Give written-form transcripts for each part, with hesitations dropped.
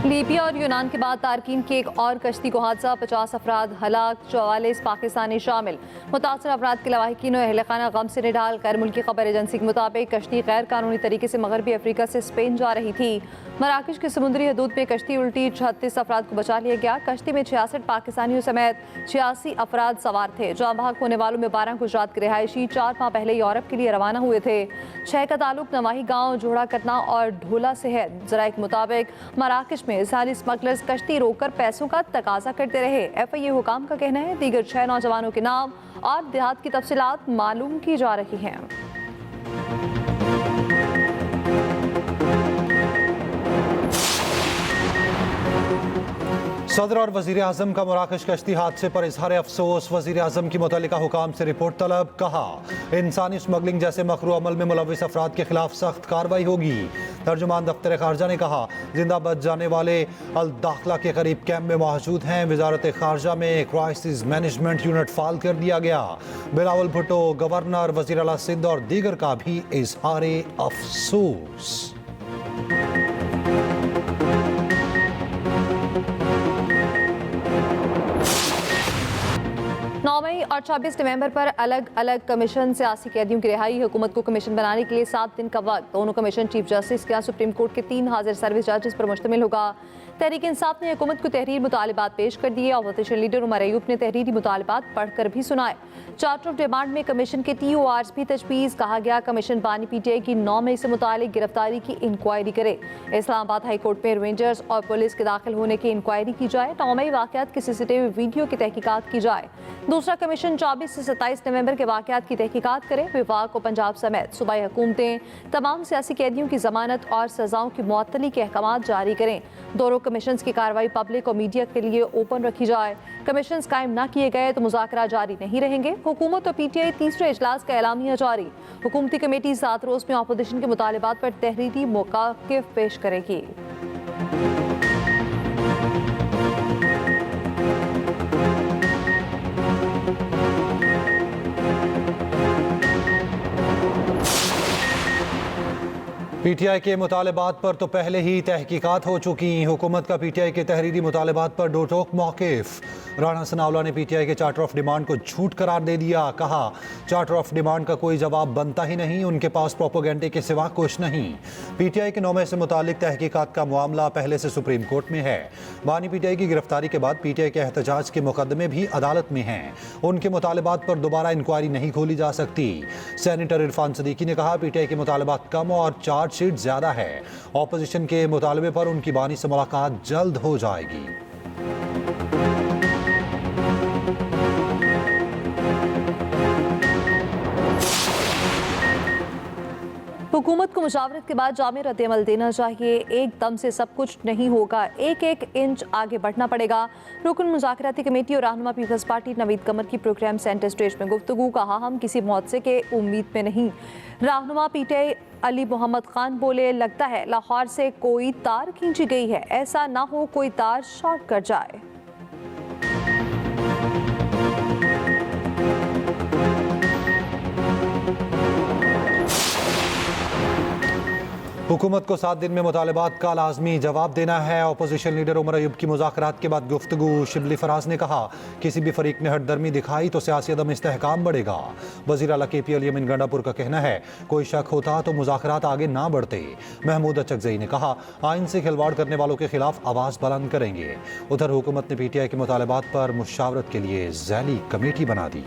Libya और यूनान के बाद तारकीन की एक और कश्ती को हादसा, 50 अफराद हलाक, 44 पाकिस्तानी शामिल। मुतासर अफराद के लवाहिकीन और अहल खाना गम से निढाल। गैर मुल्की खबर एजेंसी के मुताबिक कश्ती गैर कानूनी तरीके से मगरबी अफ्रीका से स्पेन जा रही थी। मराकश की समुद्री हदूद में कश्ती उल्टी, 36 अफराद को बचा लिया गया। कश्ती में 66 पाकिस्तानियों समेत 86 अफराद सवार थे। जाँ बहक होने वालों में 12 गुजरात के रिहायशी 4 माह पहले यूरोप के लिए रवाना हुए थे। 6 का ताल्लुक नवाही गाँव, जोड़ा कतना और ढोला से है। जराये के मुताबिक मराकश में सारी स्मगलर्स कश्ती रोककर पैसों का तकाजा करते रहे। FIA हुकाम का कहना है दीगर 6 नौजवानों के नाम और देहात की तफसीलात मालूम की जा रही हैं। सदर और वजीर आजम का मराकश कश्ती हादसे पर इजहार अफसोस। वजीर आजम की मुतल्लिका हुकाम से रिपोर्ट तलब। कहा इंसानी स्मगलिंग जैसे मकरू अमल में मुलविस अफराद के खिलाफ सख्त कार्रवाई होगी। तर्जुमान दफ्तर खारजा ने कहा जिंदा बच जाने वाले अल दाखिला के करीब कैंप में मौजूद हैं। वजारत खारजा में क्राइसिस मैनेजमेंट यूनिट फाल कर दिया गया। बिलावल भुट्टो, गवर्नर, वजीर आला सिंध और दीगर का भी इजहार अफसोस। 9 मई और 26 नवंबर पर अलग अलग कमीशन सियासी कैदियों की रिहाई। हुकूमत को कमीशन बनाने के लिए 7 दिन का वक्त। दोनों कमीशन चीफ जस्टिस के सुप्रीम कोर्ट के 3 हाजिर सर्विस जजेस पर मुश्तमिल होगा। तहरीक इंसाफ ने हुकूमत को तहरीर मुतालिबात पेश कर दिए। अपोजिशन लीडर उमर अयूब ने तहरीरी मुतालिबात पढ़कर भी सुनाए। चार्टर ऑफ डिमांड में कमीशन के TORs भी तजवीज़। कहा गया कमीशन बानी PTI की 9 मई से मुतालिक गिरफ्तारी की इंक्वायरी करे। इस्लामाबाद हाई कोर्ट में रेंजर्स और पुलिस के दाखिल होने की इंक्वायरी की जाए। 9 मई वाक़यात की CCTV वीडियो की तहकीकात की जाए। दूसरा कमीशन 24 से 27 नवंबर के वाक़यात की तहकीकात करे। विभाग को पंजाब समेत सूबाई हुकूमतें तमाम सियासी कैदियों की जमानत और सजाओं की मुअत्तली के अहकाम जारी करें। दोनों कमीशन की कार्रवाई पब्लिक और मीडिया के लिए ओपन रखी जाए। कमीशन कायम न किए गए तो मुज़ाकरा जारी नहीं रहेंगे। हुकूमत और PTI तीसरे इजलास का एलामिया जारी। हुकूमती कमेटी 7 रोज़ में अपोजिशन के मुतालिबात पर तहरीरी मौक़िफ़ पेश करेगी। PTI के मुतालिबात पर तो पहले ही तहकीकात हो चुकी। हुकूमत का PTI के तहरीरी मुतालिबात पर दो टोक मौक़िफ़। राना सनाउल्लाह ने PTI के चार्टर ऑफ डिमांड को झूठ करार दे दिया। कहा चार्टर ऑफ डिमांड का कोई जवाब बनता ही नहीं, उनके पास प्रोपोगेंडे के सिवा कुछ नहीं। PTI के 9 मई से मुतालिक तहकीकात का मामला पहले से सुप्रीम कोर्ट में है। बानी PTI की गिरफ्तारी के बाद PTI के एहतजाज के मुकदमे भी अदालत में हैं। उनके मुतालिबात पर दोबारा इंक्वायरी नहीं खोली जा सकती। सेनेटर इरफान सदीकी ने कहा PTI के मुतालिबात कम और चार्जशीट ज्यादा है। ऑपोजिशन के मुतालबे पर उनकी बानी से मुलाकात जल्द हो जाएगी। हुकूमत को मुशावरत के बाद जामे रद्द-ए-अमल देना चाहिए। एकदम से सब कुछ नहीं होगा, एक एक इंच आगे बढ़ना पड़ेगा। रुकन मुज़ाकराती कमेटी और रहनुमा पीपल्स पार्टी नवीद कमर की प्रोग्राम सेंटर स्टेज में गुफ्तगू। कहा हम किसी मुआवजे के उम्मीद में नहीं। रहनुमा PTI अली मोहम्मद खान बोले लगता है लाहौर से कोई तार खींची गई है, ऐसा ना हो कोई तार शॉर्ट कर जाए। हुकूमत को 7 दिन में मुतालिबात का लाजमी जवाब देना है। अपोजिशन लीडर उमर अयूब की मुज़ाकरात के बाद गुफ्तगू। शिबली फराज ने कहा किसी भी फरीक ने हटदर्मी दिखाई तो सियासी अदम इस्तेहकाम बढ़ेगा। वज़ीर आला KP अली अमीन गंडापुर का कहना है कोई शक होता तो मुज़ाकरात आगे ना बढ़ते। महमूद अचकज़ई ने कहा आइन से खिलवाड़ करने वालों के खिलाफ आवाज़ बुलंद करेंगे। उधर हुकूमत ने PTI के मुतालिबात पर मुशावरत के लिए ज़ैली कमेटी बना दी।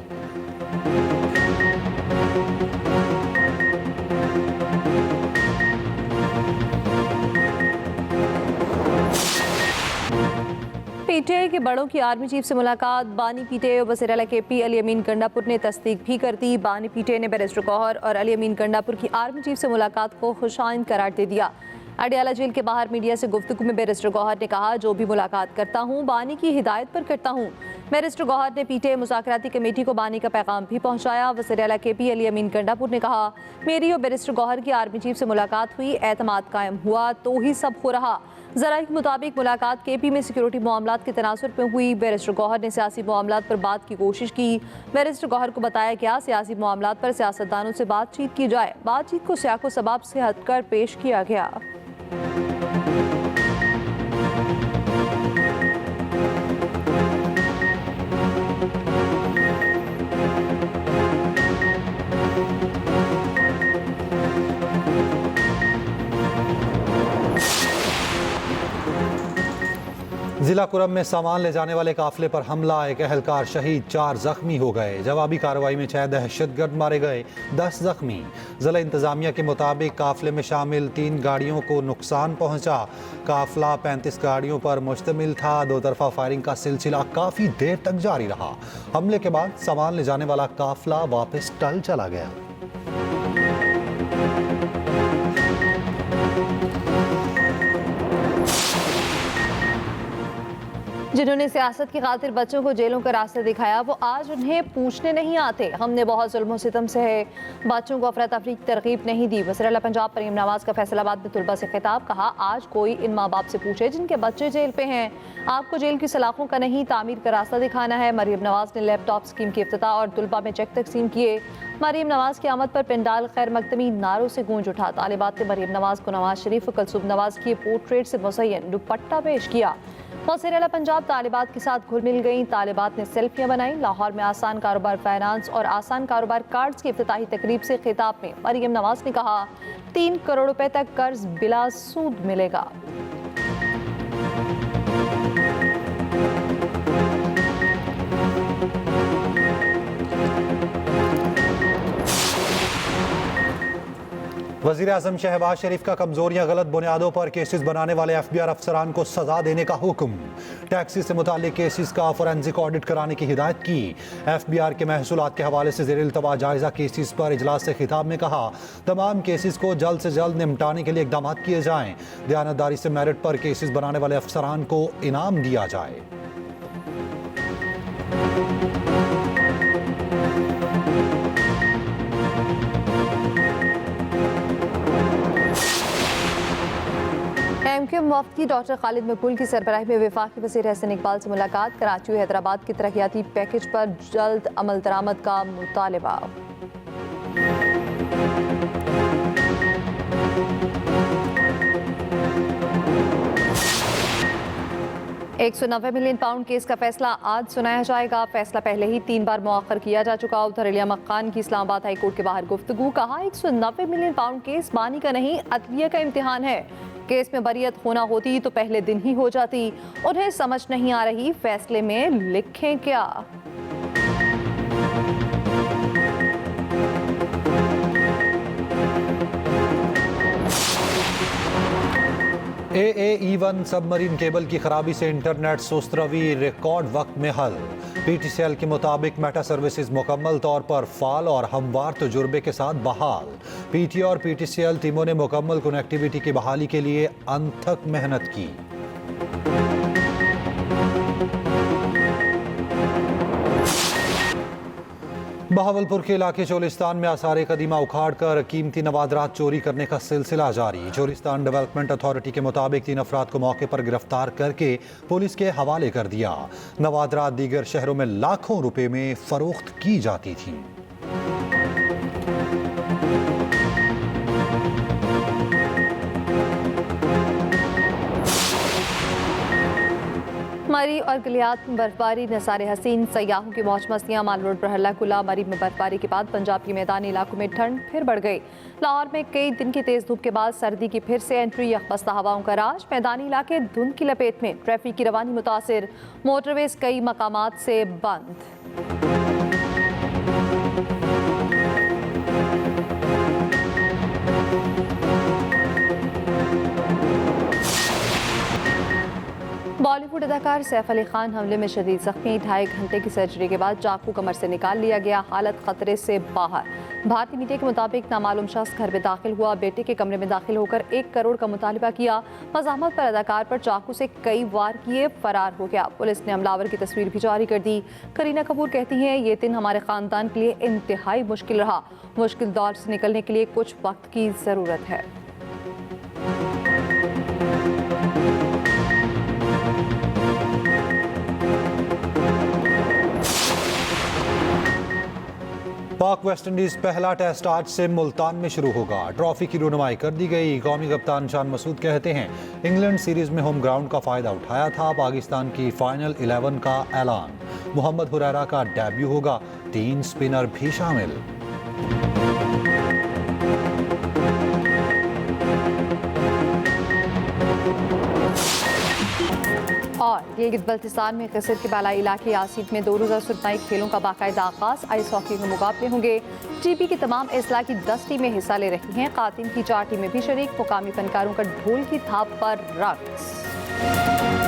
PTI के बड़ों की आर्मी चीफ से मुलाकात। बानी PTI और वज़ीर आला KP अली अमीन गंडापुर ने तस्दीक भी कर दी। बानी PTI ने बैरिस्टर गौहर और अली अमीन गंडापुर की आर्मी चीफ से मुलाकात को खुशाइन करार दे दिया। अडियाला जेल के बाहर मीडिया से गुफ्तगू में बैरिस्टर गौहर ने कहा जो भी मुलाकात करता हूँ बानी की हिदायत पर करता हूँ। बैरिस्टर गौहर ने PTI मुज़ाकराती कमेटी को बानी का पैगाम भी पहुँचाया। वज़ीर आला KP अली अमीन गंडापुर ने कहा मेरी और बैरिस्टर गौहर की आर्मी चीफ से मुलाकात हुई, एतमाद कायम हुआ तो ही सब हो रहा। ज़राए के मुताबिक मुलाकात KP में सिक्योरिटी मामलात के तनासुर में हुई। बैरिस्टर गौहर ने सियासी मामलात पर बात की कोशिश की। बैरिस्टर गौहर को बताया गया सियासी मामलात पर सियासतदानों से बातचीत की जाए। बातचीत को सियाको सबाब से हटकर पेश किया गया। जिला कुरम में सामान ले जाने वाले काफिले पर हमला, एक अहलकार शहीद, 4 जख्मी हो गए। जवाबी कार्रवाई में 6 दहशतगर्द मारे गए, 10 जख्मी। जिला इंतजामिया के मुताबिक काफिले में शामिल 3 गाड़ियों को नुकसान पहुंचा। काफिला 35 गाड़ियों पर मुश्तमिल था। दो तरफा फायरिंग का सिलसिला काफी देर तक जारी रहा। हमले के बाद सामान ले जाने वाला काफिला वापस टल चला गया। जिन्होंने सियासत की खातिर बच्चों को जेलों का रास्ता दिखाया, वो आज उन्हें पूछने नहीं आते। हमने बहुत जुल्म सितम से है बच्चों को अफरा तफरी की तरकीब नहीं दी। वज़ीर आला पंजाब मरीम नवाज का फैसलाबाद में तुलबा से खिताब, कहा आज कोई इन माँ बाप से पूछे जिनके बच्चे जेल पे हैं, आपको जेल की सलाखों का नहीं तामीर का रास्ता दिखाना है। मरीम नवाज ने लैपटॉप स्कीम की इफ्तिताह और तुलबा में चेक तकसीम किए। मरीम नवाज की आमद पर पिंडाल खैर मकदमी नारों से गूंज उठा। तालिबात ने मरीम नवाज को नवाज शरीफ और कलसूम नवाज की पोर्ट्रेट से मुज़य्यन दुपट्टा पेश किया। वज़ीर आला पंजाब तालिबात के साथ घुल मिल गई। तालिबात ने सेल्फियां बनाई। लाहौर में आसान कारोबार फाइनेंस और आसान कारोबार कार्ड्स की इफ्तिताही तकरीब से खिताब में मरीम नवाज ने कहा, 3 करोड़ रुपए तक कर्ज बिला सूद मिलेगा। वज़ीर आज़म शहबाज शरीफ का कमजोरियां गलत बुनियादों पर केसेस बनाने वाले FBI अफसरान को सजा देने का हुक्म। टैक्सी से मुताल्लिक केसेस का फोरेंसिक ऑडिट कराने की हिदायत की। FBI के महसूलात के हवाले से ज़ेर इल्तवा जायजा केसेस पर इजलास से खिताब में कहा, तमाम केसेस को जल्द से जल्द निपटाने के लिए इकदाम किए जाएं। दयानतदारी से मेरिट पर केसेस बनाने वाले अफसरान को इनाम दिया जाए। MQ मुफ्ती डॉक्टर खालिद मकबूल की सरबराही में वफाकी वज़ीर एहसन इकबाल से मुलाकात। कराची और हैदराबाद की तरक्याती पैकेज पर जल्द अमल दरामद का मुतालबा। 190 मिलियन पाउंड केस का फैसला आज सुनाया जाएगा। फैसला पहले ही 3 बार मुअख्खर किया जा चुका। उधर इलिया मक्कान की इस्लामाबाद हाई कोर्ट के बाहर गुफ्तगू, कहा 190 मिलियन पाउंड केस बानी का नहीं, अदलिया का इम्तिहान है। केस में बरियत होना होती तो पहले दिन ही हो जाती। उन्हें समझ नहीं आ रही फैसले में लिखें क्या। AAE-1 सबमरीन केबल की खराबी से इंटरनेट सुस्त रवि रिकॉर्ड वक्त में हल। PTCL के मुताबिक मेटा सर्विसेज मुकम्मल तौर पर फाल और हमवार तजुर्बे के साथ बहाल। PTA और PTCL टीमों ने मुकम्मल कनेक्टिविटी की बहाली के लिए अनथक मेहनत की। बहावलपुर के इलाके चोलिस्तान में आसार कदीमा उखाड़ कर कीमती नवादरात चोरी करने का सिलसिला जारी। चोलिस्तान डेवलपमेंट अथॉरिटी के मुताबिक 3 अफराद को मौके पर गिरफ्तार करके पुलिस के हवाले कर दिया। नवादरात दीगर शहरों में लाखों रुपए में फरोख्त की जाती थी। मरी और गलियात में बर्फबारी, नज़ारे हसीन, सयाहों की मौज मस्तियाँ। माल रोड पर हल्ला कुला। मरी में बर्फबारी के बाद पंजाब के मैदानी इलाकों में ठंड फिर बढ़ गई। लाहौर में कई दिन की तेज धूप के बाद सर्दी की फिर से एंट्री। यकबस्ता हवाओं का राज। मैदानी इलाके धुंध की लपेट में। ट्रैफिक की रवानी मुतासिर। मोटरवेज कई मकामात से बंद। बॉलीवुड अदाकार सैफ अली खान हमले में शदीद जख्मी। 2.5 घंटे की सर्जरी के बाद चाकू कमर से निकाल लिया गया। हालत खतरे से बाहर। भारतीय मीडिया के मुताबिक नामालूम शख्स घर में दाखिल हुआ। बेटे के कमरे में दाखिल होकर 1 करोड़ का मुतालिबा किया। मज़ाहमत पर अदाकार पर चाकू से कई वार किए, फरार हो गया। पुलिस ने हमलावर की तस्वीर भी जारी कर दी। करीना कपूर कहती हैं, ये दिन हमारे खानदान के लिए इंतहाई मुश्किल रहा। मुश्किल दौर से निकलने के लिए कुछ वक्त की ज़रूरत है। पाक वेस्ट इंडीज पहला टेस्ट आज से मुल्तान में शुरू होगा। ट्रॉफी की रुनमाई कर दी गई। कौमी कप्तान शान मसूद कहते हैं, इंग्लैंड सीरीज में होम ग्राउंड का फायदा उठाया था। पाकिस्तान की फाइनल 11 का ऐलान। मोहम्मद हुरैरा का डेब्यू होगा। 3 स्पिनर भी शामिल। और गिलगित बल्तिस्तान में कसर के बालाई इलाके यासीन में 2 रोज़ा सुरताई खेलों का बाकायदा आगाज। आइस हॉकी के मुकाबले होंगे। जीपी की तमाम अजला की 10 टीमें हिस्सा ले रही हैं। खातिन की 4 टीमें भी शरीक। मुकामी फनकारों का ढोल की थाप पर रक्स।